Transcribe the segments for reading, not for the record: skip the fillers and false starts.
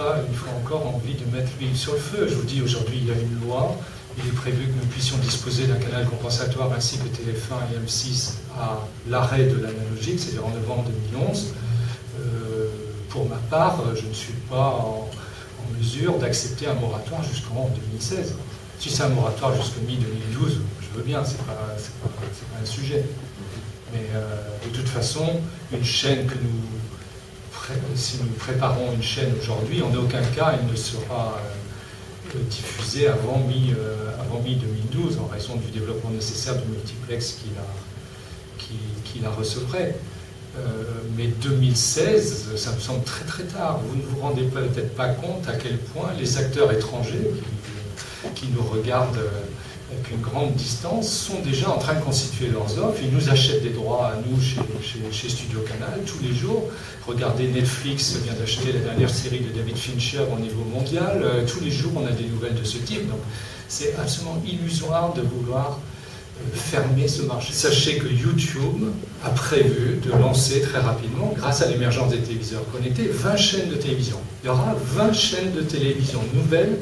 pas, une fois encore, envie de mettre l'huile sur le feu. Je vous dis, aujourd'hui, il y a une loi. Il est prévu que nous puissions disposer d'un canal compensatoire ainsi que TF1 et M6 à l'arrêt de l'analogique, c'est-à-dire en novembre 2011. Pour ma part, je ne suis pas en mesure d'accepter un moratoire jusqu'en 2016. Si c'est un moratoire jusqu'en mi-2012, je veux bien, c'est pas un sujet. Mais de toute façon, une chaîne que si nous préparons une chaîne aujourd'hui, en aucun cas elle ne sera diffusée avant mi-2012 en raison du développement nécessaire du multiplex qui la recevrait. Mais 2016, ça me semble très très tard. Vous ne vous rendez peut-être pas compte à quel point les acteurs étrangers qui nous regardent avec une grande distance sont déjà en train de constituer leurs offres. Ils nous achètent des droits à nous chez Studio Canal tous les jours. Regardez, Netflix vient d'acheter la dernière série de David Fincher au niveau mondial. Tous les jours, on a des nouvelles de ce type. Donc, c'est absolument illusoire de vouloir fermer ce marché. Sachez que YouTube a prévu de lancer très rapidement, grâce à l'émergence des téléviseurs connectés, 20 chaînes de télévision. Il y aura 20 chaînes de télévision nouvelles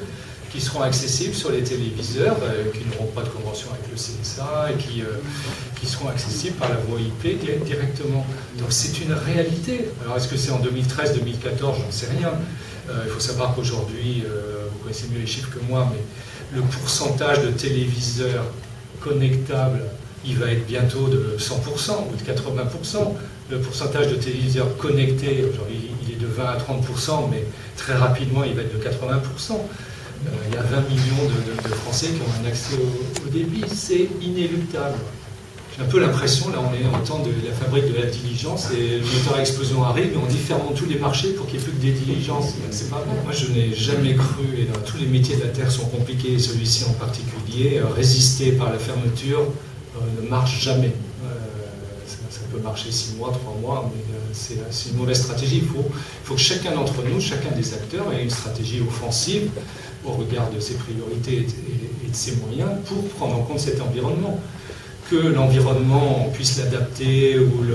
qui seront accessibles sur les téléviseurs, qui n'auront pas de convention avec le CSA et qui seront accessibles par la voie IP directement. Donc c'est une réalité. Alors est-ce que c'est en 2013, 2014, j'en sais rien. Il faut savoir qu'aujourd'hui, vous connaissez mieux les chiffres que moi, mais le pourcentage de téléviseurs connectables, il va être bientôt de 100% ou de 80%. Le pourcentage de téléviseurs connectés, aujourd'hui, il est de 20 à 30%, mais très rapidement, il va être de 80%. Il y a 20 millions de Français qui ont un accès au débit. C'est inéluctable. J'ai un peu l'impression, là, on est en temps de la fabrique de la diligence, et le moteur à explosion arrive, et on dit fermons tous les marchés pour qu'il n'y ait plus que des diligences. C'est pas bon. Moi, je n'ai jamais cru, et dans tous les métiers de la Terre sont compliqués, et celui-ci en particulier, résister par la fermeture ne marche jamais. Ça peut marcher 6 mois, 3 mois, mais c'est une mauvaise stratégie. Il faut que chacun d'entre nous, chacun des acteurs, ait une stratégie offensive au regard de ses priorités et de ses moyens pour prendre en compte cet environnement. Que l'environnement puisse l'adapter ou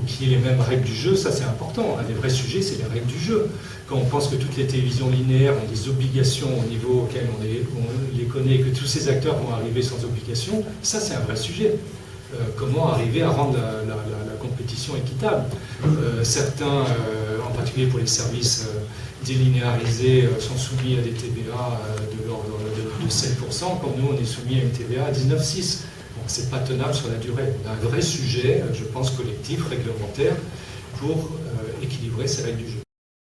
qu'il y ait les mêmes règles du jeu, ça c'est important. Un des vrais sujets, c'est les règles du jeu. Quand on pense que toutes les télévisions linéaires ont des obligations au niveau auquel on les connaît, et que tous ces acteurs vont arriver sans obligation, ça c'est un vrai sujet. Comment arriver à rendre la compétition équitable. Certains, en particulier pour les services délinéarisés, sont soumis à des TVA de l'ordre de 7%, quand nous on est soumis à une TVA à 19,6%. C'est pas tenable sur la durée. On a un vrai sujet, je pense, collectif, réglementaire, pour équilibrer ces règles du jeu.